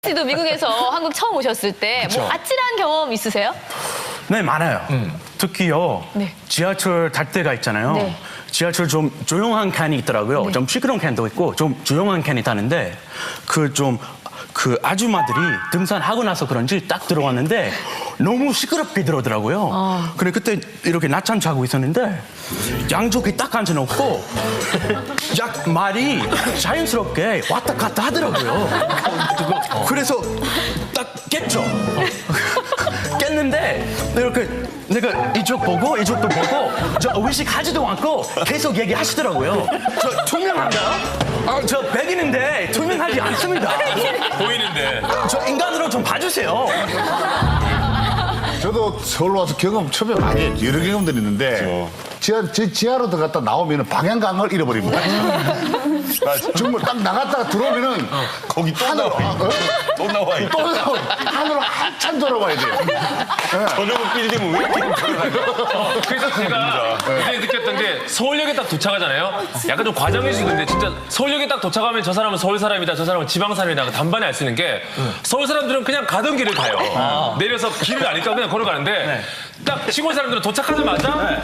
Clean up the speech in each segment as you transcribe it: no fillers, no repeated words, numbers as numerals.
씨도 미국에서 한국 처음 오셨을 때 뭐 아찔한 경험 있으세요? 네, 많아요. 특히요, 네. 지하철 탈 때가 있잖아요. 네. 지하철 좀 조용한 칸이 있더라고요. 네. 좀 시끄러운 칸도 있고 좀 조용한 칸이 타는데 그 아줌마들이 등산하고 나서 그런지 딱 들어왔는데 너무 시끄럽게 들어오더라고요. 근데 그때 이렇게 낮잠 자고 있었는데 양쪽에 딱 앉아놓고 약 말이 자연스럽게 왔다 갔다 하더라고요. 그래서 딱 깼죠. 깼는데 이렇게 내가 이쪽 보고 이쪽도 보고 저 의식하지도 않고 계속 얘기하시더라고요. 저 투명한가요? 저 백인인데 투명하지 않습니다. 보이는데. 저 인간으로 좀 봐주세요. 저도 서울 와서 경험 처음에 많이 했죠. 여러 경험들이 있는데 지하로 들어갔다 나오면 방향감을 잃어버립니다. 정말 딱 나갔다가 들어오면은 거기 또 하늘로 나와. 또 나와. 또 나오고 하늘로 한참 돌아봐야 돼요. 저녁은 빌리면 왜 이렇게 돌아가요? 그래서 제가 그때 느꼈던 게 서울역에 딱 도착하잖아요. 약간 좀 과장일 수 있는데 진짜 서울역에 딱 도착하면 저 사람은 서울 사람이다, 저 사람은 지방 사람이다 단번에 알 수 있는 게 서울 사람들은 그냥 가던 길을 가요. 내려서 길을 아니까 그냥 걸어가는데 딱 시골 사람들은 도착하자마자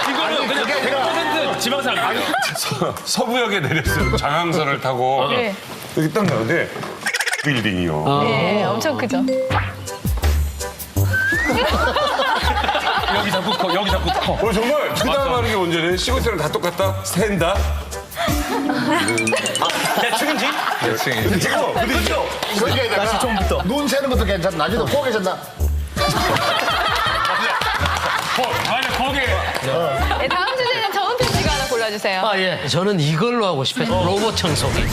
이거는 그냥 100% 지방 사람이에요. 서부역에 내렸어요. 장항선을 타고 네. 여기 딱 나오는데 빌딩이요. 네, 엄청 크죠. 여기 자꾸 커, 여기 자꾸 커. 정말 그다음 하는 게 언제네? 시골 사람 다 똑같다? 샌다? 대충인지? 그렇죠. 거기에다가 눈 새는 것도 괜찮아. 나중에 포 괜찮다. 아니 거기에 네, 다음 주제는 정은택 씨가 하나 골라주세요. 아, 예. 저는 이걸로 하고 싶어요. 로봇 청소기.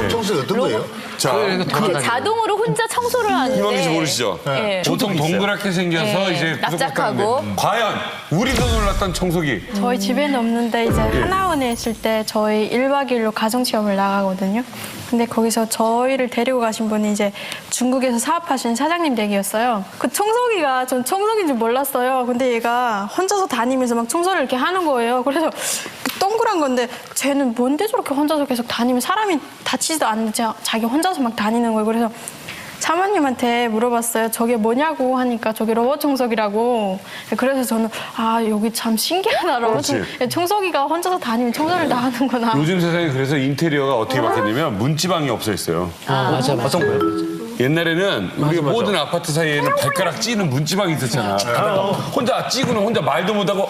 청소기 어떤 거예요? 자, 이렇게 자동으로 혼자 청소를 하는데. 이광기 씨 모르시죠? 네. 보통 동그랗게 생겨서 네, 이제 납작하고. 구석구석한데 과연 우리도 놀랐던 청소기. 저희 집에는 없는데 이제 하나원에 있을 때 저희 1박 2일로 가정체험을 나가거든요. 근데 거기서 저희를 데리고 가신 분이 이제 중국에서 사업하시는 사장님 댁이었어요. 그 청소기가 전 청소기인 줄 몰랐어요. 근데 얘가 혼자서 다니면서 막 청소를 이렇게 하는 거예요. 그래서 동그란 건데 쟤는 뭔데 저렇게 혼자서 계속 다니면 사람이 다치지도 않는데 자기 혼자서 막 다니는 거예요. 그래서 사모님한테 물어봤어요. 저게 뭐냐고 하니까 저게 로봇 청소기라고. 그래서 저는 아 여기 참 신기하다. 로봇 청소기가 혼자서 다니면 청소를 다 하는구나. 요즘 세상에 그래서 인테리어가 어떻게 바뀌었냐면 문지방이 없어 있어요. 맞아. 어떤 거요? 옛날에는 우리 모든 아파트 사이에는 발가락 찌는 문지방이 있었잖아. 혼자 찌고는 혼자 말도 못하고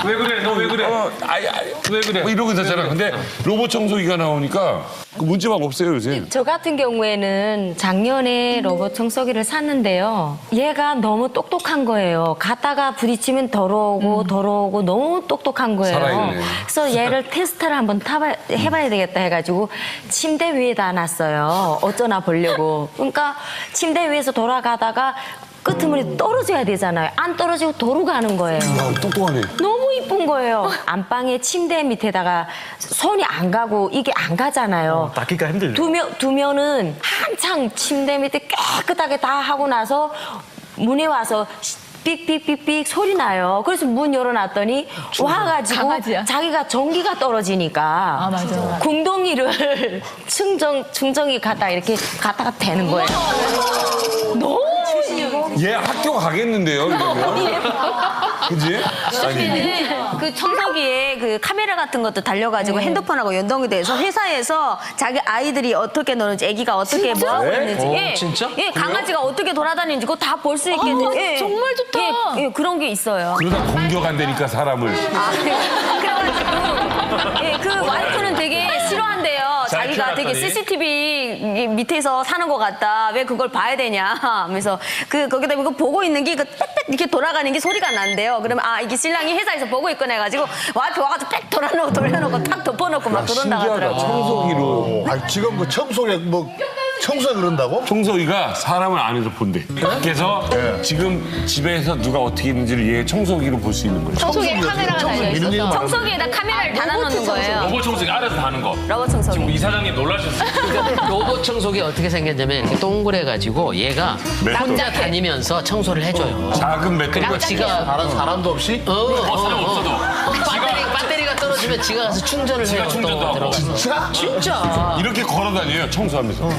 왜 그래? 너 왜 그래? 왜 그래? 뭐 이러고 있었잖아. 근데 로봇 청소기가 나오니까 그 문지방 없어요 요새. 저 같은 경우에는 작년에 로봇 청소기를 샀는데요. 얘가 너무 똑똑한 거예요. 갔다가 부딪히면 더러우고 더러우고 너무 똑똑한 거예요. 살아있네. 그래서 얘를 테스트를 한번 해봐야 되겠다 해가지고 침대 위에다 놨어요. 어쩌나 보려고. 그러니까 침대 위에서 돌아가다가 끄트머리 떨어져야 되잖아요. 안 떨어지고 도로 가는 거예요. 똑똑하네. 너무 이쁜 거예요. 안방에 침대 밑에다가 손이 안 가고 이게 안 가잖아요. 닦기가 힘들죠. 두면은 한창 침대 밑에 깨끗하게 다 하고 나서 문에 와서 삑삑삑삑 소리 나요. 그래서 문 열어놨더니 와가지고 강아지야? 자기가 전기가 떨어지니까 아, 맞아. 궁덩이를 충전기 갖다 이렇게 갖다가 대는 거예요. 너무 얘 학교 가겠는데요 이러면. 그지? 아니. 그 청소기에 그 카메라 같은 것도 달려가지고 핸드폰하고 연동이 돼서 회사에서 자기 아이들이 어떻게 노는지, 아기가 어떻게 뭐 하고 있는지, 예, 진짜? 예, 강아지가 어떻게 돌아다니는지 그거 다 볼 수 있겠는데, 예, 정말 좋다. 예, 그런 게 있어요. 그러다 공격한다니까 사람을. 그래가지고 예, 그 와이프는 되게 싫어한대요. 자기가 되게 키워놨더니. CCTV 밑에서 사는 것 같다. 왜 그걸 봐야 되냐 하면서 거기다 이거 보고 있는 게 빽빽 이렇게 돌아가는 게 소리가 난대요. 그러면 아 이게 신랑이 회사에서 보고 있구나 해가지고 와이프 와가지고 빽 돌려놓고 탁 덮어놓고 막 그런다 신기하다. 하더라고요. 청소기로. 아 지금 그 청소기 청소기 그런다고? 청소기가 사람을 안에서 본대. 밖에서 지금 집에서 누가 어떻게 있는지를 얘 청소기로 볼 수 있는 거예요. 청소기에 카메라가 달려 있어서. 청소기에다 카메라를 달아놓는 거예요. 로봇 청소기 알아서 하는 거. 로봇 청소기. 지금 이사장님 놀라셨어요. 로봇 청소기 어떻게 생겼냐면 이렇게 동그래가지고 얘가 혼자 다니면서 청소를 해줘요. 작은 배터리가 그리고 지가 사람도 없이? 사람 없어도. 배터리가 떨어지면 요즘에 지가 가서 충전을 해요. 충전도 하고. 들어가서. 진짜. 이렇게 걸어 다녀요, 청소하면서. 저는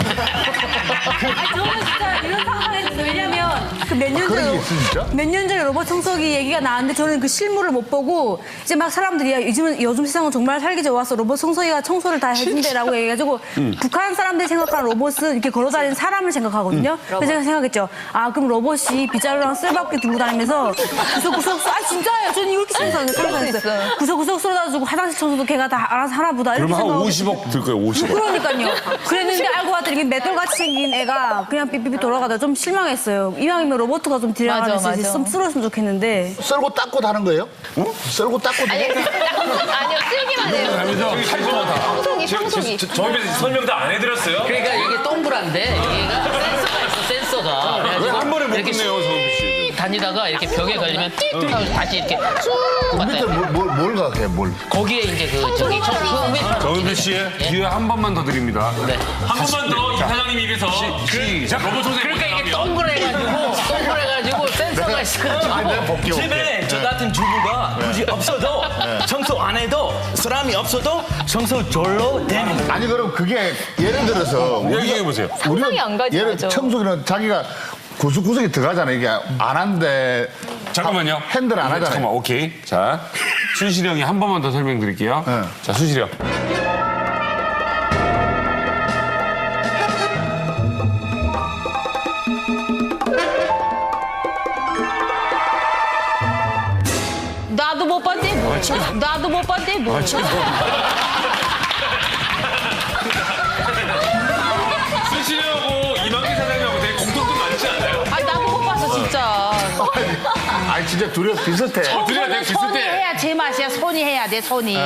진짜 이런 상황에서 왜냐면 그 몇 년 그런 게 전에 있어, 진짜? 몇 년 전에 로봇 청소기 얘기가 나왔는데 저는 그 실물을 못 보고 이제 막 사람들이 야, 요즘 세상은 정말 살기 좋아서 로봇 청소기가 청소를 다 해준대라고 얘기해가지고 북한 사람들이 생각하는 로봇은 이렇게 걸어다니는 사람을 생각하거든요. 그래서 제가 생각했죠. 아 그럼 로봇이 빗자루랑 쓸바퀴 들고 다니면서 구석구석 아 진짜예요. 저는 이렇게 생각했어요. 구석구석 쏟아주고 화장실 청소도 걔가 다 알아서 하나 보다 이렇게 그러면 한 생각하고 50억 들 거예요, 50억. 그러니까요. 그랬는데 알고 봤더니 이게 맷돌같이 생긴 애가 그냥 삐삐삐 돌아가다 좀 실망했어요. 이왕이면 로봇가 좀 들어가면서 맞아. 좀 쓸었으면 좋겠는데. 썰고 닦고 다는 거예요? 응? 썰고 닦고 아니요, 쓰기만 해요. 하면서 청소기. 저 입에서 설명 다 안 해드렸어요? 그러니까 이게 동그란데 얘가 센서가 있어, 센서가. 왜 한 번에 못 이렇게 끝내요, 서은비 씨? 씩 다니다가 이렇게 벽에 걸리면 띡 하고 다시 이렇게 쑥 밑에 갔다. 뭘 가게 뭘? 거기에 이제 그 저기 그 위에 서은비 씨, 기회 한 번만 더 드립니다. 네. 한 번만 더 이 사장님 입에서 시작. 로봇 청소기 그러니까 이게 나오면 동그래가지고 센서가 있어가지고. 내 복귀 집에 저 같은 주부가 굳이 없어도 청소 안 해도 사람이 없어도 청소 절로 되는 거예요. 아니 그럼 그게 예를 들어서 얘기해 보세요. 상상이 안 가죠, 예를 그죠? 청소기는 자기가 구석구석에 들어가잖아. 이게 안 한데 잠깐만요. 핸들 안 하잖아요. 잠깐만, 오케이. 자, 순실이 형이 한 번만 더 설명드릴게요. 네. 자, 순실이 형. 나도 못 봤대 뭐. 나도 못 봤대 뭐. 순실이하고 이만기 사장님하고 되게 공통점 많지 않아요? 아니 나도 못 봤어 진짜. 아니 진짜 둘이 비슷해. 둘이가 되게 손이 비슷해. 해야 제맛이야. 손이 해야 돼 손이.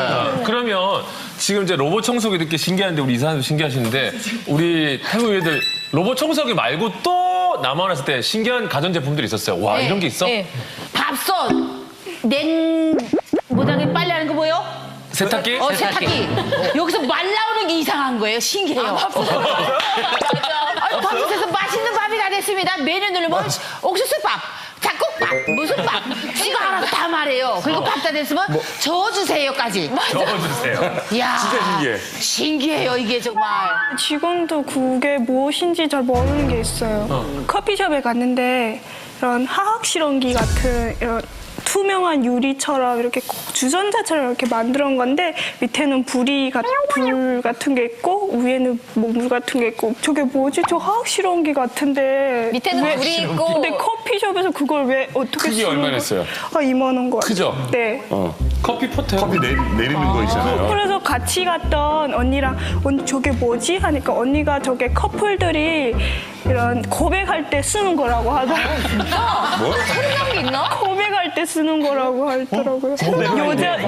그러면 지금 이제 로봇 청소기 이렇게 신기한데 우리 이사님도 신기하시는데 우리 태국 애들 로봇 청소기 말고 또 남아났을 때 신기한 가전제품들이 있었어요. 와 이런 게 있어? 네. 밥솥, 모장에 빨래하는 거 뭐요? 세탁기? 세탁기. 여기서 말 나오는 게 이상한 거예요. 신기해요. 맞아. 밥솥에서 맛있는 밥이 다 됐습니다. 메뉴 누르면 옥수수밥, 잡곡밥, 무슨 밥. 지가 알아서 다 말해요. 그리고 밥 다 됐으면 저어주세요까지. 적어주세요. 이야, 진짜 신기해. 신기해요 이게 정말. 직원도 그게 무엇인지 잘 모르는 게 있어요. 커피숍에 갔는데 이런 화학 실험기 같은 이런 투명한 유리처럼 이렇게 주전자처럼 이렇게 만들어 놓은 건데 밑에는 불 같은 게 있고 위에는 뭐 물 같은 게 있고 저게 뭐지? 저 화학 실험기 같은데 밑에는 왜- 불이 있고. 근데 커피숍에서 그걸 왜 어떻게 크기 얼마나 했어요? 2만 원 거. 크죠? 네. 커피 포트. 커피 내리는 거 있잖아요. 그래서 같이 갔던 언니랑 언니 저게 뭐지? 하니까 언니가 저게 커플들이 이런 고백할 때 쓰는 거라고 하더라고요. 뭐? 게 있나? 고백할 때 쓰는 거라고 하더라고요.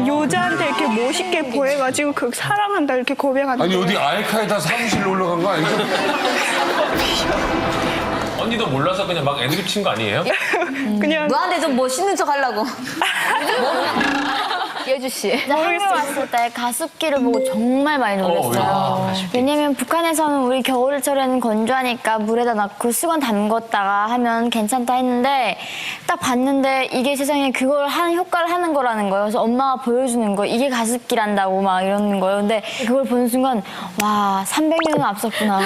여자한테 이렇게 멋있게 보여가지고 그 사랑한다 이렇게 고백한다. 아니, 어디 알카에다 사무실로 올라간 거 아니죠? 언니도 몰라서 그냥 막 애드립 친 거 아니에요? 그냥 너한테 좀 멋있는 척 하려고. 예주 씨. 한국 왔을 때 가습기를 보고 정말 많이 놀랐어요. 왜냐면 북한에서는 우리 겨울철에는 건조하니까 물에다 넣고 수건 담궜다가 하면 괜찮다 했는데 딱 봤는데 이게 세상에 그걸 하는 효과를 하는 거라는 거예요. 그래서 엄마가 보여주는 거 이게 가습기란다고 막 이러는 거예요. 근데 그걸 보는 순간 와 300년은 앞섰구나.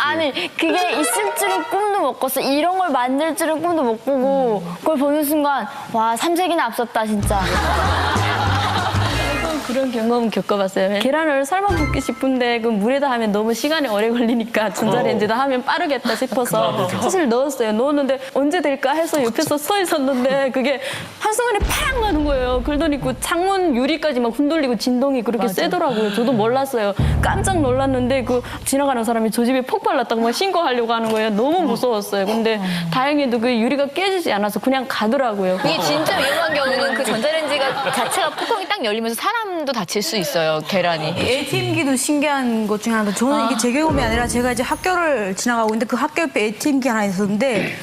아니 그게 있을 줄은 꿈도 못 꿨어. 이런 걸 만들 줄은 꿈도 못 꾸고 그걸 보는 순간 와 3세기나 앞섰다 진짜. 그런 경험 겪어봤어요. 계란을 삶아 볶기 싶은데 그 물에다 하면 너무 시간이 오래 걸리니까 전자레인지다 하면 빠르겠다 싶어서 사실 넣었어요. 넣었는데 언제 될까 해서 옆에서 서 있었는데 그게 한순간에 팍 나는 거예요. 그러더니 그 창문 유리까지 막 흔들리고 진동이 그렇게 세더라고요. 저도 몰랐어요. 깜짝 놀랐는데 그 지나가는 사람이 저 집에 폭발 났다고 막 신고하려고 하는 거예요. 너무 무서웠어요. 근데 다행히도 그 유리가 깨지지 않아서 그냥 가더라고요. 이게 진짜 위험한 경우는 그 전자레인지가 자체가 뚜껑이 딱 열리면서 사람도 다칠 수 있어요. 계란이. ATM기도 신기한 것 중에 하나인데 저는 이게 제 경험이 아니라 제가 이제 학교를 지나가고 있는데 그 학교 옆에 ATM기 하나 있었는데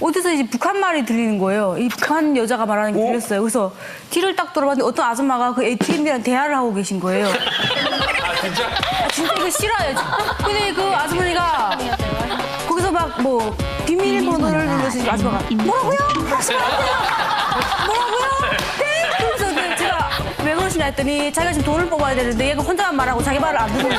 어디서 이제 북한 말이 들리는 거예요. 이 북한 여자가 말하는 게 들렸어요. 그래서 뒤를 딱 돌아봤는데 어떤 아줌마가 그 ATM기랑 대화를 하고 계신 거예요. 진짜 이거 싫어요. 근데 그 아주머니가 거기서 막 뭐 비밀번호를 눌러서 아줌마가 뭐라고요? 뭐라고요? 네? 그래서 제가 왜 그러시냐고 무엇이냐 했더니 자기가 지금 돈을 뽑아야 되는데 얘가 혼자만 말하고 자기 말을 안 듣는데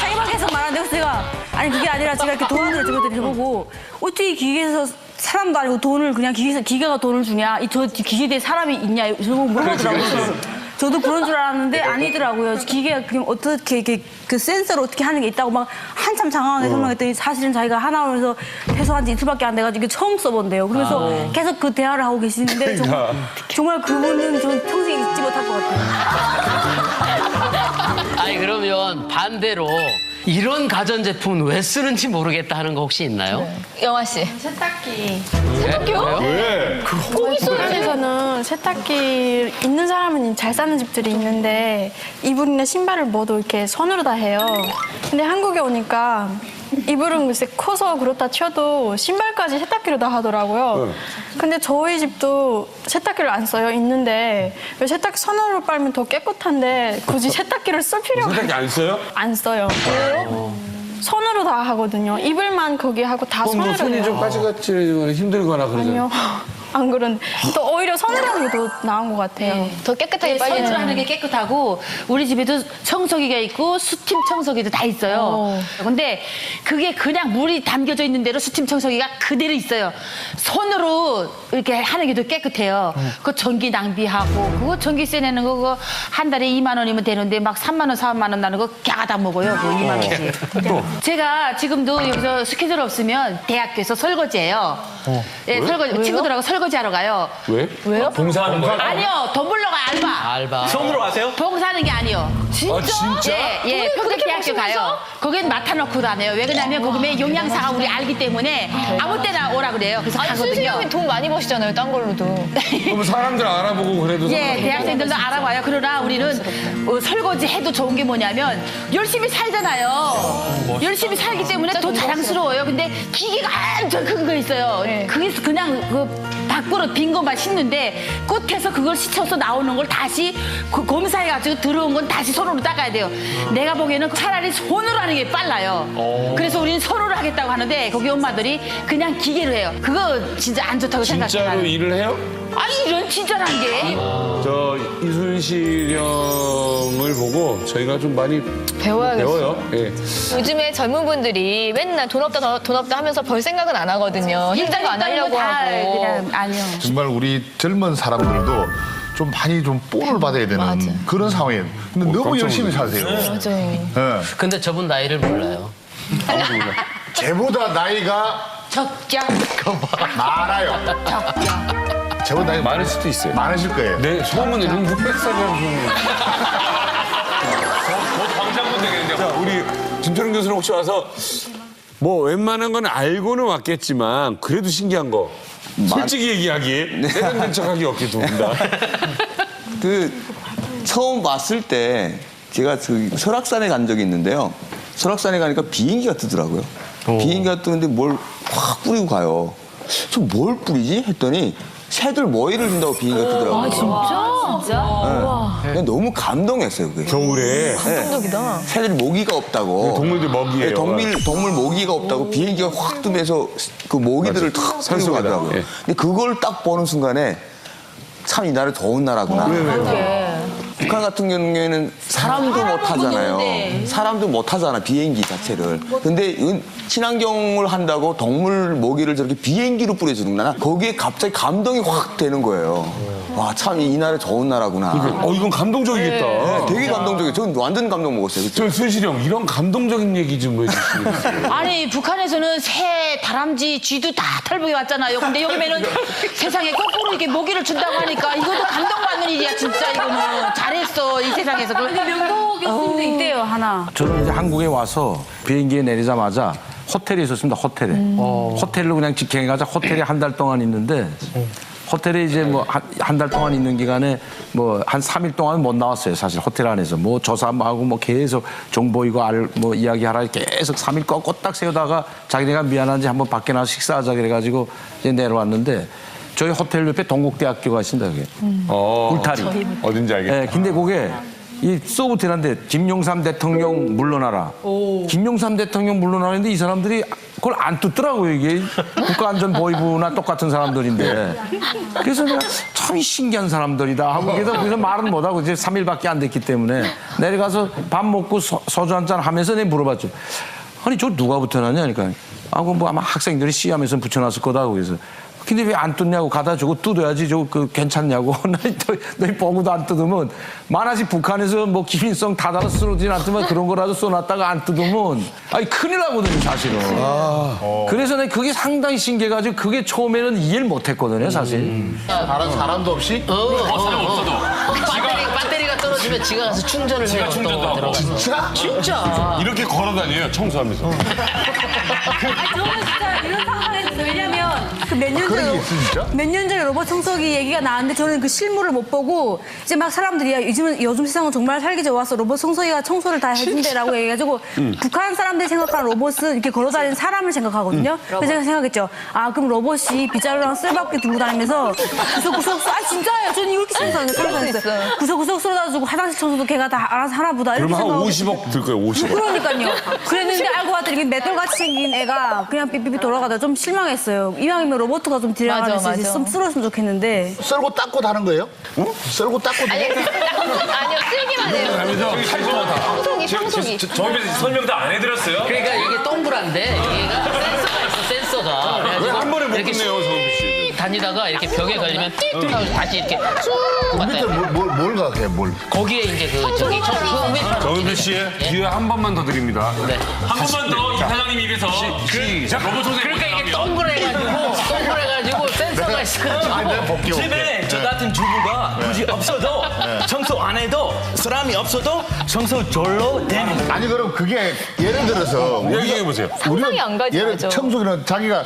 자기 말 계속 말하는데 그래서 제가 아니 그게 아니라 제가 이렇게 돈을 주거든요. 보고 어떻게 기계에서 사람도 아니고 돈을 그냥 기계가 돈을 주냐? 저 기계에 대해 사람이 있냐? 저거 물어보더라고요. 저도 그런 줄 알았는데 아니더라고요. 기계가 그냥 어떻게 이렇게 그 센서로 어떻게 하는 게 있다고 막 한참 장황하게 설명했더니 사실은 자기가 하나원에서 퇴소한 지 이틀밖에 안 돼가지고 이게 처음 써본대요. 그래서 계속 그 대화를 하고 계시는데 정말 그분은 좀 평생 잊지 못할 것 같아요. 아니 그러면 반대로 이런 가전제품은 왜 쓰는지 모르겠다 하는 거 혹시 있나요? 영화 씨. 세탁기. 세탁기요? 왜? 호기소에서는 세탁기 있는 사람은 잘 사는 집들이 있는데 이불이나 신발을 뭐도 이렇게 손으로 다 해요. 근데 한국에 오니까 이불은 글쎄 커서 그렇다 쳐도 신발까지 세탁기로 다 하더라고요. 근데 저희 집도 세탁기를 안 써요. 있는데 왜 세탁기 손으로 빨면 더 깨끗한데 굳이 세탁기를 쓸 필요가 세탁기 안 써요? 안 써요. 왜요? 손으로 다 하거든요. 이불만 거기 하고 다 그럼 뭐 손으로 손이 해요. 좀 까지같이 힘들거나 그러잖아요. 아니요. 안 그런데 또 오히려 손으로 하는 게 더 나은 것 같아요. 더 깨끗하게 손으로 빨리는. 하는 게 깨끗하고 우리 집에도 청소기가 있고 수팀 청소기도 다 있어요. 근데 그게 그냥 물이 담겨져 있는 대로 수팀 청소기가 그대로 있어요. 손으로 이렇게 하는 게 더 깨끗해요. 그 전기 낭비하고 그거 전기세 내는 거 그거 한 달에 2만 원이면 되는데 막 3만 원, 4만 원 나는 거 갸가 다 먹어요. 그 2만 원씩. 제가 지금도 여기서 스케줄 없으면 대학교에서 설거지해요. 예, 설거지 친구들하고 설거지하러 가요. 왜? 왜요? 봉사하는 거예요? 아니요, 돈 벌러 가 알바. 알바. 손으로 하세요? 봉사하는 게 아니요. 아, 진짜? 예, 평택대학교 가요. 거긴 맡아놓고 다녀요. 왜 그러냐면 거기에 영양사가 우리 알기 때문에 아무 때나 오라 그래요. 그래서 아니 순수 가거든요. 형이 돈 많이 버시잖아요. 딴 걸로도. 그럼 사람들 알아보고 그래도 예, 대학생들도 알아봐요. 그러나 우리는 설거지 해도 좋은 게 뭐냐면 열심히 살잖아요. 열심히 살기 때문에 더 자랑스러워요. 근데 기계가 엄청 큰 거 있어요. 그게 그냥 그 밖으로 빈 것만 씻는데 끝에서 그걸 씻어서 나오는 걸 다시 그 검사해가지고 들어온 건 다시 손으로 닦아야 돼요. 내가 보기에는 차라리 손으로 하는 게 빨라요. 그래서 우리는 손으로 하겠다고 하는데 거기 엄마들이 그냥 기계로 해요. 그거 진짜 안 좋다고 생각해요. 진짜로 일을 해요? 아니 이런 진짜란 게. 저 이순실 형을 보고 저희가 좀 많이 배워야겠어요. 배워요. 예. 요즘에 젊은 분들이 맨날 돈 없다 돈 없다 하면서 벌 생각은 안 하거든요. 힘든 거 안 하려고 하고. 그냥 아니요. 정말 우리 젊은 사람들도 좀 많이 좀 뽀를 받아야 되는 맞아. 그런 상황이에요. 근데 너무 깜짝 열심히 놀랐네. 사세요. 맞아요. 예. 근데 저분 나이를 몰라요. 쟤보다 나이가 적자. 많아요. 저보다 나이가 많을 수도 있어요. 많으실 거예요. 내 소문으로는 600살이라고 소문. 광장군 되겠는데. 자, 우리 김철웅 교수는 혹시 와서 뭐 웬만한 건 알고는 왔겠지만 그래도 신기한 거 솔직히 얘기하기 내가 척하기 없게 두 분 다. 그 처음 왔을 때 제가 그 설악산에 간 적이 있는데요. 설악산에 가니까 비행기가 뜨더라고요. 비행기가 뜨는데 뭘 확 뿌리고 가요. 저 뭘 뿌리지? 했더니 새들 먹이를 준다고 비행기가 뜨더라고요. 진짜? 네. 너무 감동했어요. 그게. 겨울에 감동적이다. 새들이 모기가 없다고. 동물들 먹이에요. 네, 동물 모기가 없다고 비행기가 확 뜨면서 그 모기들을 탁 뿌리고 산속에다. 가더라고요. 예. 근데 그걸 딱 보는 순간에 참 이 나라 좋은 나라구나. 북한 같은 경우에는 사람도 못 타잖아요. 사람도 못 타잖아, 비행기 자체를. 근데 이건 친환경을 한다고 동물 모기를 저렇게 비행기로 뿌려주는구나. 거기에 갑자기 감동이 확 되는 거예요. 와, 참 이 나라 좋은 나라구나. 이건 감동적이겠다. 네, 되게 감동적이에요. 저는 완전 감동 먹었어요. 저 순실이 형 이런 감동적인 얘기 좀 해주시겠어요? 아니 북한에서는 새, 다람쥐, 쥐도 다 탈북해 왔잖아요. 근데 여기면은 세상에 거꾸로 이렇게 모기를 준다고 하니까 이것도 감동받는 일이야 진짜 이거는. 잘했어 이 세상에서. 근데 명도 교수님도 있대요 하나. 저는 이제 한국에 와서 비행기에 내리자마자 호텔에 있었습니다. 호텔에. 호텔로 그냥 직행해가지고 호텔에 한 달 동안 있는데 호텔에 이제 뭐 한 달 동안 있는 기간에 뭐 한 3일 동안 못 나왔어요. 사실 호텔 안에서 뭐 조사하고 뭐 계속 정보 이거 뭐 이야기하라 계속 3일 껐딱 세우다가 자기네가 미안한지 한번 밖에 나가서 식사하자 그래가지고 이제 내려왔는데 저희 호텔 옆에 동국대학교가 있습니다. 그게. 울타리. 어딘지 알겠다. 네, 근데 그게 이 소프트웨어인데 김용삼 대통령 물러나라. 김용삼 대통령 물러나는데 이 사람들이 그걸 안 뜯더라고요, 이게. 국가안전보위부나 똑같은 사람들인데. 그래서 내가 참 신기한 사람들이다 하고 그래서 말은 못하고 이제 3일밖에 안 됐기 때문에 내려가서 밥 먹고 소주 한잔 하면서 내가 물어봤죠. 아니, 저 누가 붙여놨냐? 그러니까. 뭐 아마 학생들이 시험에서 붙여놨을 거다. 그래서. 근데 왜 안 뜯냐고 가다 저거 뜯어야지 저거 괜찮냐고. 너희 보고도 안 뜯으면 만화시 북한에서 뭐 기민성 닫아서 쓰러지진 않지만 그런 거라도 써놨다가 안 뜯으면 아니 큰일 나거든요 사실은. 그래서 내가 그게 상당히 신기해가지고 그게 처음에는 이해를 못했거든요 사실. 다른 사람도 없이? 사람 없어도. 배터리가 떨어지면 지가 가서 충전을 해요. 충전도 하고. 진짜? 이렇게 걸어다녀요, 청소하면서. 저는 진짜 이런 상황에서 왜냐면 그 몇 년 전에 로봇 청소기 얘기가 나왔는데 저는 그 실물을 못 보고 이제 막 사람들이 야, 요즘 세상은 정말 살기 좋아서 로봇 청소기가 청소를 다 해준대라고 얘기해가지고 북한 사람들이 생각하는 로봇은 이렇게 걸어다니는 사람을 생각하거든요. 그래서 제가 생각했죠. 아 그럼 로봇이 빗자루랑 쓸바퀴 들고 다니면서 구석구석 아 진짜예요. 저는 이렇게 생각했어요. 구석구석 쏟아주고 화장실 청소도 걔가 다 알아서 하나 보다 이렇게 그럼 한 생각하고 50억 들 거예요, 50억. 그러니까요. 그랬는데 알고 봤더니 맷돌같이 생긴 애가 그냥 삐삐삐 돌아가다 좀 실망했어요. 이왕이면 로봇가 좀 들어가면서 좀 쓸었으면 좋겠는데. 썰고 닦고 다는 거예요? 응? 썰고 닦고 아니요, 쓸기만 해요. 청소기. 저 입에서 설명도 안 해드렸어요? 그러니까 이게 동그란데 얘가 센서가 있어, 센서가. 왜 한 번에 못 이렇게 끝내요, 서은비 씨? 다니다가 이렇게 벽에 걸리면 띡 하고 다시 이렇게 쑥 밑에 갔다. 뭘 가게 뭘? 거기에 이제 저기 우회판. 서은비 씨, 기회 한 번만 더 드립니다. 네. 한 번만 더 이 사장님 입에서 시작. 로봇 청소기 그러니까 이게 동그래가지고 센서가 있어가지고. 집에 저 같은 주부가 굳이 없어도 청소 안 해도 사람이 없어도 청소 절로 되는. 아니 그럼 그게 예를 들어서 얘기해 보세요. 상상이 안 가죠, 예를 그죠? 청소기는 자기가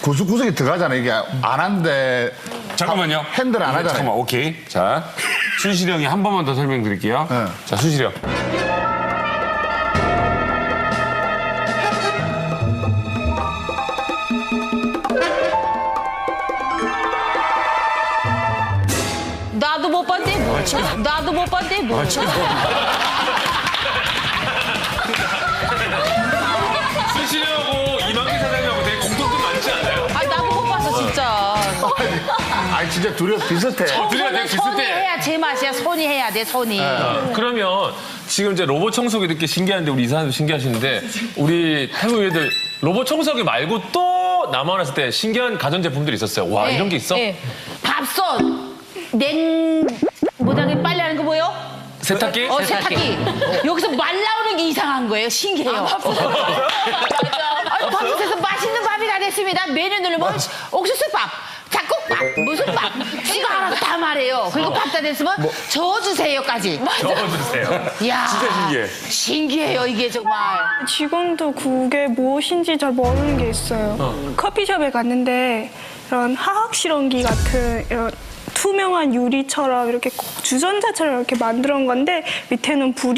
구석구석에 들어가잖아. 이게 안 한데 잠깐만요. 핸들 안 하잖아요. 잠깐만, 오케이. 자, 순실이 형이 한 번만 더 설명드릴게요. 네. 자, 순실이 형. 나도 못 봤대. 나도 못 봤대. 순실이하고 이만기 사장님하고 되게 공통점 많지 않아요? 아니 나도 못 봤어 진짜. 아니 진짜 둘이 비슷해. 둘이가 되게 손이 비슷해. 해야 제맛이야. 손이 해야 돼. 손이. 그러면 지금 이제 로봇 청소기 이렇게 신기한데 우리 이사님도 신기하시는데 우리 태국 애들 로봇 청소기 말고 또 남아났을 때 신기한 가전제품들이 있었어요. 와 이런 게 있어? 밥솥, 모닥에 빨래하는 거 뭐요? 세탁기? 세탁기. 여기서 말 나오는 게 이상한 거예요. 신기해요. 맞아. 밥솥에서 맛있는 밥이 다 됐습니다. 메뉴 누르면 옥수수밥, 잡곡밥, 무슨 밥. 이거 하나 다 말해요. 그리고 밥 다 됐으면 저어주세요까지. 적어주세요. 이야, 진짜 신기해. 신기해요 이게 정말. 지금도 그게 무엇인지 잘 모르는 게 있어요. 커피숍에 갔는데 이런 화학 실험기 같은 이런 투명한 유리처럼 이렇게 주전자처럼 이렇게 만들어 놓은 건데 밑에는 불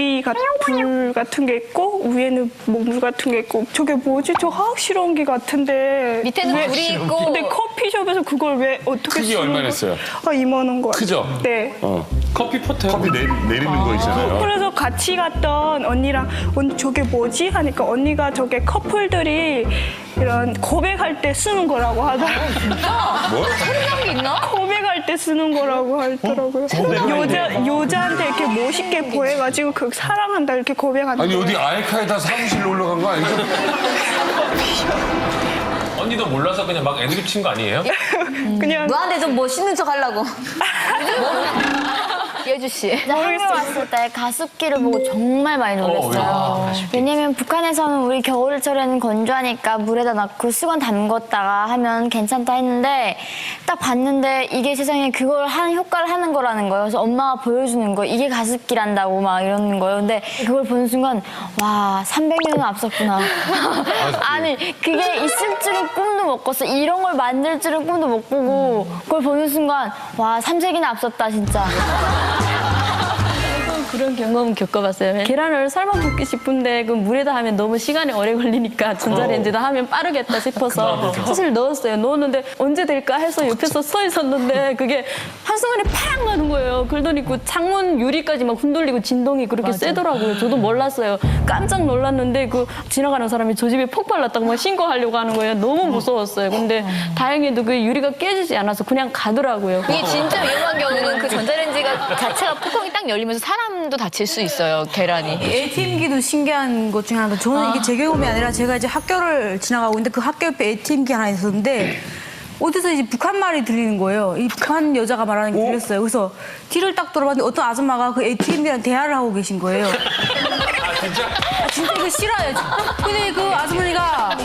같은 게 있고 위에는 뭐 물 같은 게 있고 저게 뭐지? 저 화학 실험기 같은데 밑에는 불이 있고. 근데 커피숍에서 그걸 왜 어떻게 크기 얼마나 했어요? 2만 원 거. 크죠? 네. 커피 포트. 커피 내리는 거 있잖아요. 그래서 같이 갔던 언니랑 언니 저게 뭐지? 하니까 언니가 저게 커플들이 이런 고백할 때 쓰는 거라고 하더라고요. 뭐? 그런 게 있나? 고백할 때 쓰는 거라고 하더라고요. 여자한테 이렇게 멋있게 보여가지고 그 사랑한다 이렇게 고백한다. 아니, 어디 아이카에다 사무실 놀러 간 거 아니죠? 언니도 몰라서 그냥 막 애드립 친 거 아니에요? 그냥 너한테 좀 멋있는 척 하려고. 예주 씨. 한국 왔을 때 가습기를 보고 정말 많이 놀랐어요. 왜냐면 북한에서는 우리 겨울철에는 건조하니까 물에다 넣고 수건 담궜다가 하면 괜찮다 했는데 딱 봤는데 이게 세상에 그걸 하는 효과를 하는 거라는 거예요. 그래서 엄마가 보여주는 거 이게 가습기란다고 막 이러는 거예요. 근데 그걸 보는 순간 와 300년은 앞섰구나. 아니 그게 있을 줄은 꿈도 못 꿨어. 이런 걸 만들 줄은 꿈도 못 꾸고 그걸 보는 순간 와 3세기나 앞섰다 진짜. 그런 경험 겪어봤어요. 계란을 삶아 볶기 싶은데 그 물에다 하면 너무 시간이 오래 걸리니까 전자레인지다 하면 빠르겠다 싶어서 사실 넣었어요. 넣었는데 언제 될까 해서 옆에서 서 있었는데 그게 한순간에 팍 나는 거예요. 그러더니 그 창문 유리까지 막 흔들리고 진동이 그렇게 세더라고요. 저도 몰랐어요. 깜짝 놀랐는데 그 지나가는 사람이 저 집에 폭발 났다고 막 신고하려고 하는 거예요. 너무 무서웠어요. 근데 다행히도 그 유리가 깨지지 않아서 그냥 가더라고요. 이게 진짜 위험한 경우는 그 전자레인지가 자체가 뚜껑이 딱 열리면서 사람도 다칠 수 있어요, 계란이. ATM기도 신기한 것 중에 하나인데 저는 이게 제 경험이 아니라 제가 이제 학교를 지나가고 있는데 그 학교 옆에 ATM기 하나 있었는데 어디서 이제 북한 말이 들리는 거예요. 이 북한 여자가 말하는 게 들렸어요. 그래서 뒤를 딱 돌아봤는데 어떤 아줌마가 그 ATM기랑 대화를 하고 계신 거예요. 진짜 이거 싫어요. 근데 그 아주머니가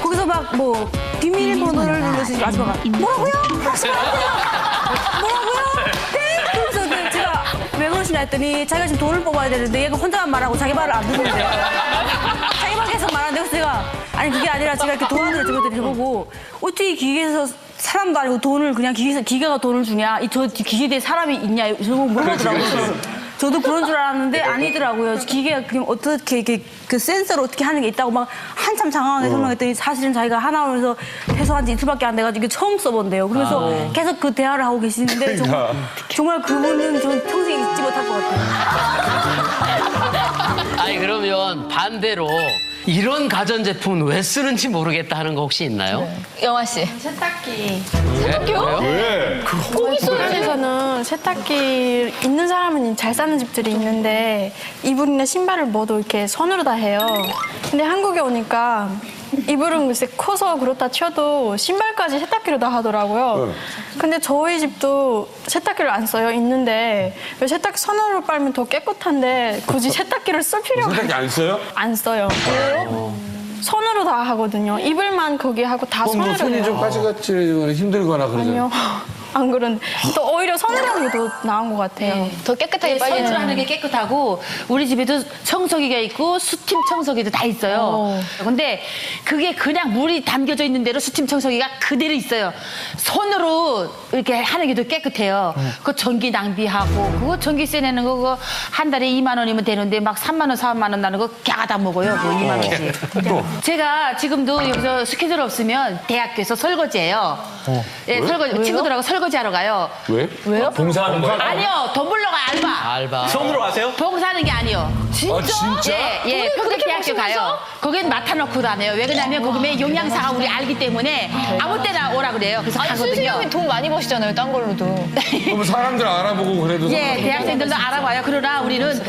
거기서 막 뭐 비밀번호를 눌러서 아줌마가 뭐라고요? 뭐라고요? 네? 그래서 그 제가 왜 그러시냐 했더니 자기가 지금 돈을 뽑아야 되는데 얘가 혼자만 말하고 자기 말을 안 듣는데 자기 말 계속 말하는데 그래서 제가 아니 그게 아니라 제가 이렇게 도안으로 적었더니 저보고 어떻게 기계에서 사람도 아니고 돈을 그냥 기계가 돈을 주냐 저 기계에 대해 사람이 있냐 저보고 물어보더라고요. 저도 그런 줄 알았는데 아니더라고요. 기계가 그냥 어떻게 이렇게 그 센서로 어떻게 하는 게 있다고 막 한참 장황하게 설명했더니 사실은 자기가 하나원에서 퇴소한 지 이틀밖에 안 돼가지고 이게 처음 써본대요. 그래서 계속 그 대화를 하고 계시는데 정말 그분은 전 평생 잊지 못할 것 같아요. 아니 그러면 반대로 이런 가전제품은 왜 쓰는지 모르겠다 하는 거 혹시 있나요? 영화 씨. 세탁기. 세탁기요? 왜? 호기소에서는 세탁기 있는 사람은 잘 사는 집들이 있는데 이불이나 신발을 뭐도 이렇게 손으로 다 해요. 근데 한국에 오니까 이불은 글쎄 커서 그렇다 쳐도 신발까지 세탁기로 다 하더라고요. 근데 저희 집도 세탁기를 안 써요. 있는데 왜 세탁기 손으로 빨면 더 깨끗한데 굳이 세탁기를 쓸 필요가 세탁기 안 써요? 안 써요. 왜요? 손으로 다 하거든요. 이불만 거기 하고 다 손으로 해요. 손이 좀 까지같이 힘들거나 그러잖아요. 아니요. 안 그런데 또 오히려 손으로 하는 게 더 나은 것 같아요. 더 깨끗하게 손으로 빨리는. 하는 게 깨끗하고 우리 집에도 청소기가 있고 스팀 청소기도 다 있어요. 근데 그게 그냥 물이 담겨져 있는 대로 스팀 청소기가 그대로 있어요. 손으로 이렇게 하는 게 더 깨끗해요. 그 전기 낭비하고 그거 전기세 내는 거 그거 한 달에 2만 원이면 되는데 막 3만 원, 4만 원 나는 거 갸가 다 먹어요. 그 2만 원씩. 제가 지금도 여기서 스케줄 없으면 대학교에서 설거지해요. 예, 설거지 친구들하고 설거지하러 가요. 왜? 왜요? 봉사하는 거예요? 아니요, 돈 벌러 가 알바. 손으로 하세요? 봉사하는 게 아니요. 진짜? 아, 진짜? 예, 평택대학교 가요. 거긴 맡아놓고 다녀요. 왜 그러냐면 거기에 영양사가 우리 알기 때문에 아무 때나 오라 그래요. 그래서 아니, 가거든요. 선생님이 돈 많이 버시잖아요, 딴 걸로도. 그럼 사람들 알아보고 그래도 예, 대학생들도 알아봐요. 그러나 우리는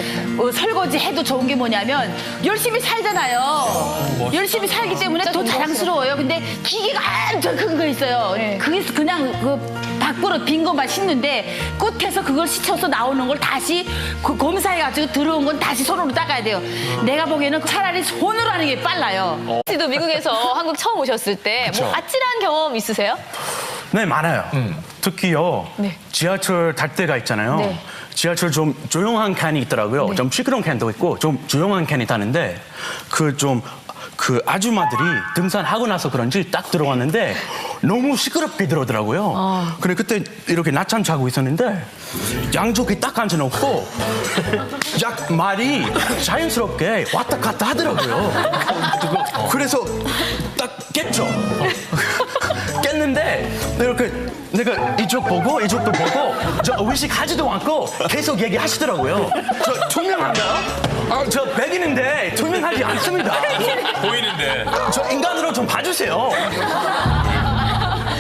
설거지 해도 좋은 게 뭐냐면 열심히 살잖아요. 열심히 살기 때문에 더 자랑스러워요. 근데 기계가 엄청 큰 거 있어요. 그게 그냥 그 밖으로 빈 것만 씻는데 끝에서 그걸 씻어서 나오는 걸 다시 그 검사해가지고 들어온 건 다시 손으로 닦아야 돼요. 내가 보기에는 차라리 손으로 하는 게 빨라요. 씨도 미국에서 한국 처음 오셨을 때 뭐 아찔한 경험 있으세요? 네, 많아요. 특히요, 네. 지하철 탈 때가 있잖아요. 네. 지하철 좀 조용한 칸이 있더라고요. 좀 시끄러운 칸도 있고 좀 조용한 칸이 타는데 그 아줌마들이 등산하고 나서 그런지 딱 들어왔는데 너무 시끄럽게 들어오더라고요. 근데 그때 이렇게 낮잠 자고 있었는데 양쪽에 딱 앉아놓고 말이 자연스럽게 왔다 갔다 하더라고요. 그래서 딱 깼죠. 깼는데 이렇게 내가 이쪽 보고 이쪽도 보고 저 의식하지도 않고 계속 얘기하시더라고요. 저 투명한가요? 저 백인인데 투명하지 않습니다. 보이는데. 저 인간으로 좀 봐주세요.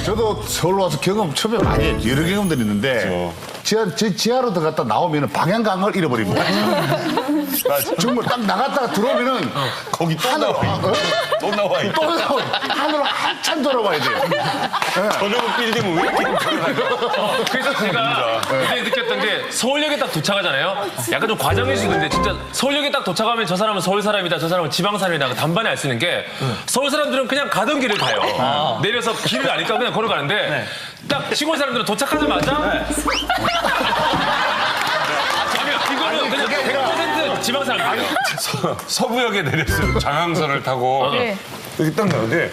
저도 서울 와서 경험 처음에 많이 했죠. 여러 경험들이 있는데 지하로 들어갔다 나오면 방향감을 잃어버립니다. 정말 딱 나갔다가 들어오면은 거기 또 나와 또 나와 있다. 또 나와. 하늘로 한참 돌아와야 돼요. 저녁 빌딩은 왜 이렇게 그래서 제가 그때 느꼈던 게 서울역에 딱 도착하잖아요. 약간 좀 과장해주는데 진짜 서울역에 딱 도착하면 저 사람은 서울 사람이다, 저 사람은 지방 사람이다 단번에 알 수 있는 게 서울 사람들은 그냥 가던 길을 가요. 내려서 길을 아니까 그냥 걸어가는데 딱 시골 사람들은 도착하자마자 이거는 그냥 100% 지방 사람이에요. 서부역에 내렸어요. 장항선을 타고 여기 딱 나오는데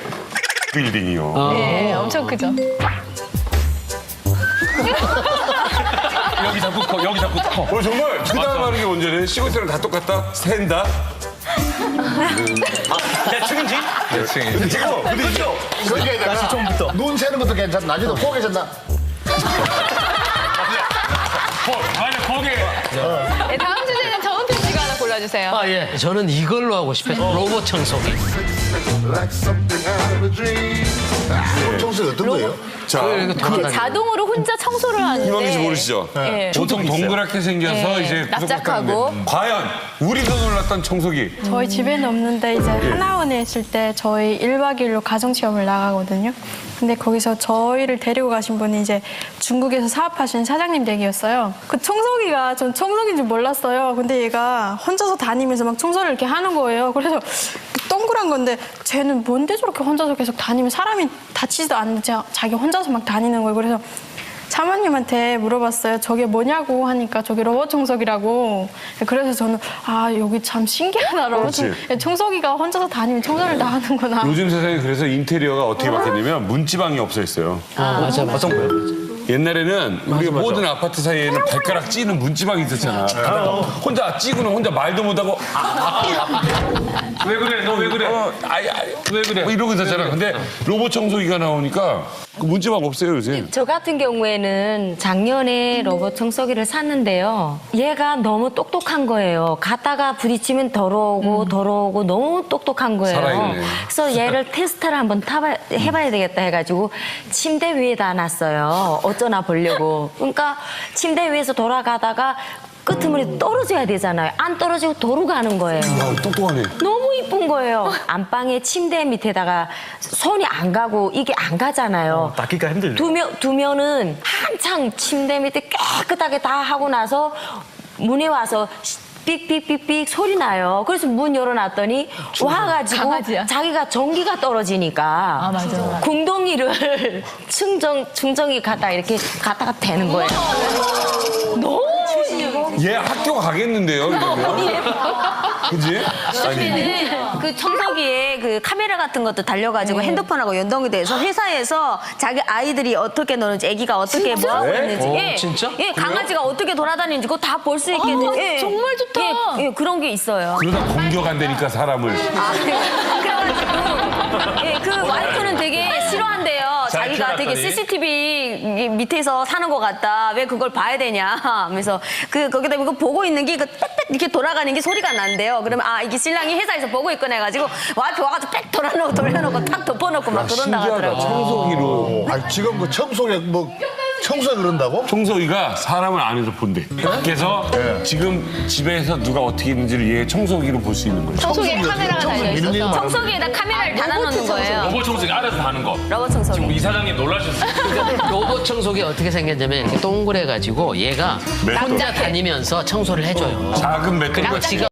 빌딩이요. 네, 엄청 크죠. 여기 잡고 커, 여기 잡고 커. 정말 그 다음 하는 게 언제래? 시골 때랑 다 똑같다? 샌다? 대충인지? 근데 이거 거기에다가 눈 세는 것도 괜찮아. 나중에 포개 잔다. 만약 거기에. 네, 다음 주제는 정은택 씨가 하나 골라주세요. 아, 예. 저는 이걸로 하고 싶어요. 로봇 청소기. 청소기 어떤 거예요? 자, 이렇게 자동으로 혼자 청소를 하는데. 이광희 씨 모르시죠? 예. 보통 동그랗게 생겨서 예. 이제 납작하고. 구석구석한데. 과연 우리도 놀랐던 청소기. 저희 집에는 없는데 이제 하나원에 있을 때 저희 1박 2일로 가정체험을 나가거든요. 근데 거기서 저희를 데리고 가신 분이 이제 중국에서 사업하시는 사장님 댁이었어요. 그 청소기가 전 청소기인 줄 몰랐어요. 근데 얘가 혼자서 다니면서 막 청소를 이렇게 하는 거예요. 그래서 동그란 건데 쟤는 뭔데 저렇게 혼자서 계속 다니면 사람이 다치지도 않는데 자기 혼자서 막 다니는 거예요. 그래서 사모님한테 물어봤어요. 저게 뭐냐고 하니까 저게 로봇 청소기라고. 그래서 저는 아 여기 참 신기하다. 로봇 청소기가 혼자서 다니면 청소를 다 하는구나. 요즘 세상에 그래서 인테리어가 어떻게 바뀌냐면 문지방이 없어 있어요. 맞아, 맞아. 옛날에는 우리 모든 아파트 사이에는 발가락 찌는 문지방이 있었잖아. 혼자 찌고는 혼자 말도 못하고 왜 그래? 너 왜 그래? 왜 그래? 뭐 이러고 있었잖아. 근데 로봇 청소기가 나오니까 그 문지방 없어요 요새. 저 같은 경우에는 작년에 로봇 청소기를 샀는데요. 얘가 너무 똑똑한 거예요. 갔다가 부딪히면 더러우고 더러우고 너무 똑똑한 거예요. 살아있네. 그래서 얘를 테스트를 한번 해봐야 되겠다 해가지고 침대 위에다 놨어요. 어쩌나 보려고. 그러니까 침대 위에서 돌아가다가 끄트머리 떨어져야 되잖아요. 안 떨어지고 도로 가는 거예요. 똑똑하네. 너무 이쁜 거예요. 안방에 침대 밑에다가 손이 안 가고 이게 안 가잖아요. 닦기가 힘들죠. 두면은 한창 침대 밑에 깨끗하게 다 하고 나서 문에 와서 삑삑삑삑 소리 나요. 그래서 문 열어놨더니 와가지고 강아지야. 자기가 전기가 떨어지니까 맞아. 궁덩이를 충전기 갖다 이렇게 갖다가 대는 거예요. 너무 얘 학교 가겠는데요, 이러면. 그지? 요즘에는 그 청소기에 그 카메라 같은 것도 달려가지고 핸드폰하고 연동이 돼서 회사에서 자기 아이들이 어떻게 노는지, 아기가 어떻게 뭐 하고 있는지, 예, 진짜? 예, 강아지가 어떻게 돌아다니는지 그거 다 볼 수 있게 예, 정말 좋다. 예, 예, 그런 게 있어요. 그러다 공격한다니까 사람을. 그래가지고 예, 그 와이프는 되게 싫어한대요. 잘 자기가 되게 키워놨더니. CCTV 밑에서 사는 것 같다. 왜 그걸 봐야 되냐 하면서 거기다 이거 보고 있는 게 빽빽 이렇게 돌아가는 게 소리가 난대요. 그러면 아 이게 신랑이 회사에서 보고 있구나 해가지고 와이프 와가지고 빽 돌려놓고 탁 덮어놓고 막 그런다 신기하다. 하더라고요. 청소기로. 지금 그 청소기 청소기 그런다고? 청소기가 사람을 안에서 본대. 밖에서 지금 집에서 누가 어떻게 있는지를 얘 청소기로 볼 수 있는 거예요. 청소기에 카메라가 달려있어서. 청소기에다 카메라를 달아놓는 거예요. 로봇 청소기 알아서 하는 거. 로봇 청소기. 지금 이 사장님 놀라셨어요. 로봇 청소기 어떻게 생겼냐면 이렇게 동그래가지고 얘가 혼자 다니면서 청소를 해줘요. 작은 맷돌 그리고 지가